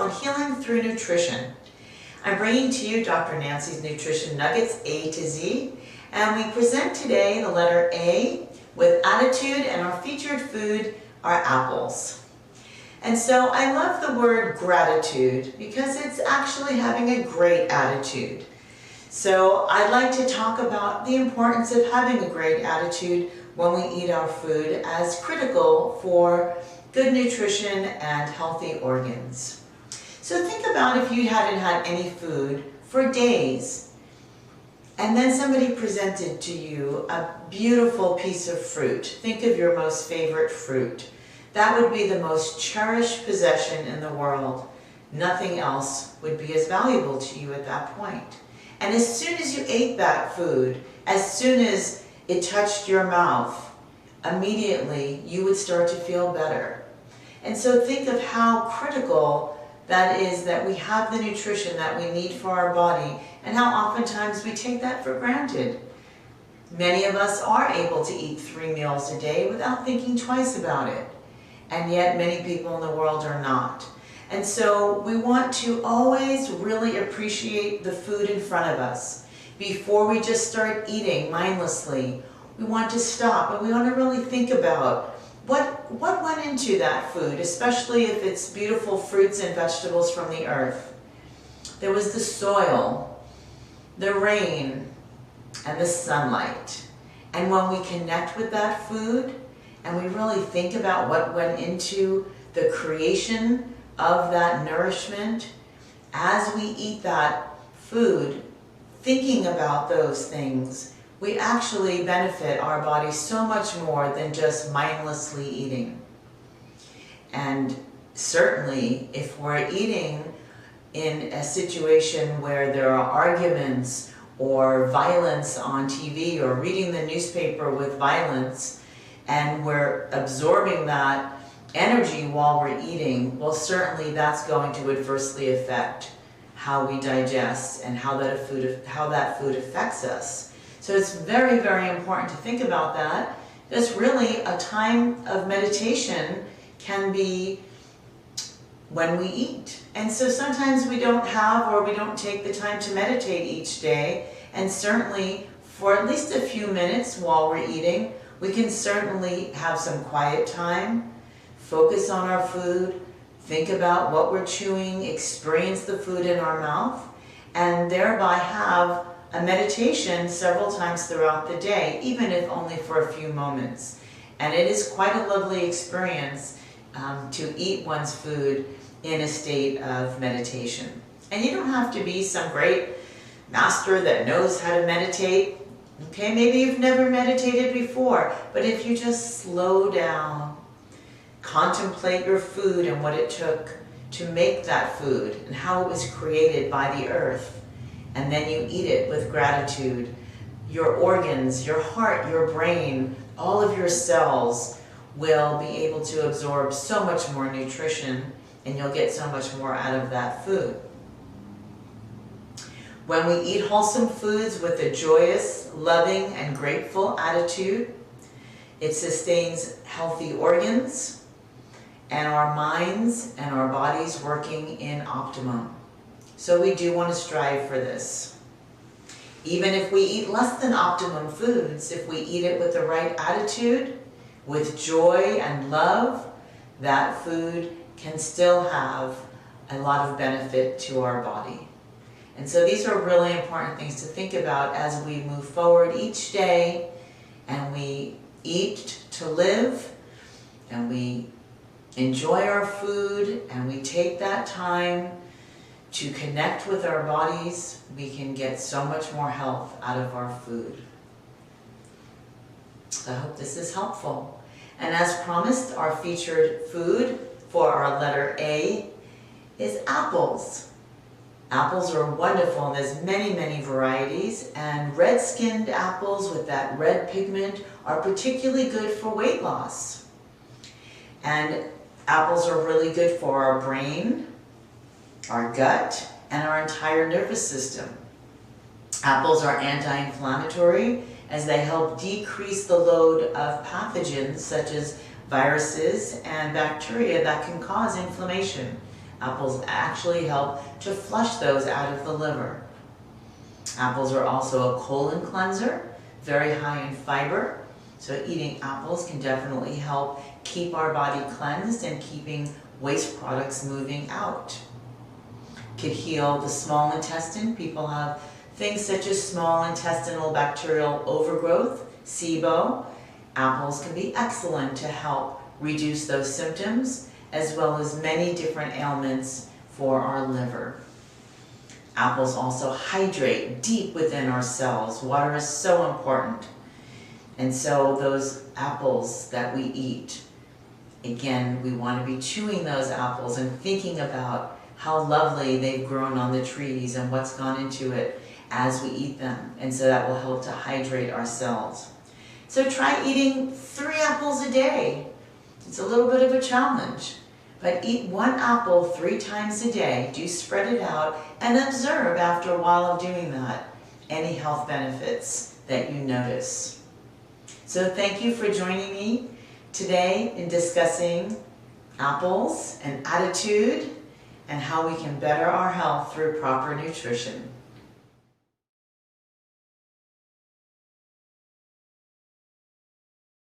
on healing through nutrition. I'm bringing to you Dr. Nancy's Nutrition Nuggets A to Z, and we present today the letter A with attitude, and our featured food are apples. And so I love the word gratitude because it's actually having a great attitude. So I'd like to talk about the importance of having a great attitude when we eat our food as critical for good nutrition and healthy organs. So think about if you hadn't had any food for days, and then somebody presented to you a beautiful piece of fruit. Think of your most favorite fruit. That would be the most cherished possession in the world. Nothing else would be as valuable to you at that point. And as soon as you ate that food, as soon as it touched your mouth, immediately you would start to feel better. And so think of how critical that is, that we have the nutrition that we need for our body, and how oftentimes we take that for granted. Many of us are able to eat 3 meals a day without thinking twice about it, and yet many people in the world are not. And so we want to always really appreciate the food in front of us. Before we just start eating mindlessly, we want to stop and we want to really think about what went into that food, especially if it's beautiful fruits and vegetables from the earth. There was the soil, the rain, and the sunlight. And when we connect with that food and we really think about what went into the creation of that nourishment, as we eat that food, thinking about those things, we actually benefit our body so much more than just mindlessly eating. And certainly, if we're eating in a situation where there are arguments or violence on TV, or reading the newspaper with violence, and we're absorbing that energy while we're eating, well, certainly that's going to adversely affect how we digest and how that food affects us. So it's very, very important to think about that. Because really a time of meditation can be when we eat. And so sometimes we don't have, or we don't take the time to meditate each day. And certainly for at least a few minutes while we're eating, we can certainly have some quiet time, focus on our food, think about what we're chewing, experience the food in our mouth, and thereby have a meditation several times throughout the day, even if only for a few moments. And it is quite a lovely experience to eat one's food in a state of meditation. And you don't have to be some great master that knows how to meditate. Okay, maybe you've never meditated before, but if you just slow down, contemplate your food and what it took to make that food and how it was created by the earth, and then you eat it with gratitude, your organs, your heart, your brain, all of your cells will be able to absorb so much more nutrition, and you'll get so much more out of that food. When we eat wholesome foods with a joyous, loving, and grateful attitude, it sustains healthy organs and our minds and our bodies working in optimum. So we do want to strive for this. Even if we eat less than optimum foods, if we eat it with the right attitude, with joy and love, that food can still have a lot of benefit to our body. And so these are really important things to think about as we move forward each day, and we eat to live, and we enjoy our food, and we take that time to connect with our bodies. We can get so much more health out of our food. So I hope this is helpful. And as promised, our featured food for our letter A is apples. Apples are wonderful, and there's many, many varieties, and red-skinned apples with that red pigment are particularly good for weight loss. And apples are really good for our brain, our gut, and our entire nervous system. Apples are anti-inflammatory as they help decrease the load of pathogens such as viruses and bacteria that can cause inflammation. Apples actually help to flush those out of the liver. Apples are also a colon cleanser, very high in fiber. So eating apples can definitely help keep our body cleansed and keeping waste products moving out. Could heal the small intestine. People have things such as small intestinal bacterial overgrowth, SIBO. Apples can be excellent to help reduce those symptoms, as well as many different ailments for our liver. Apples also hydrate deep within our cells. Water is so important. And so those apples that we eat, again, we want to be chewing those apples and thinking about how lovely they've grown on the trees and what's gone into it as we eat them. And so that will help to hydrate our cells. So try eating 3 apples a day. It's a little bit of a challenge, but eat 1 apple 3 times a day. Do spread it out and observe after a while of doing that any health benefits that you notice. So thank you for joining me today in discussing apples and attitude and how we can better our health through proper nutrition.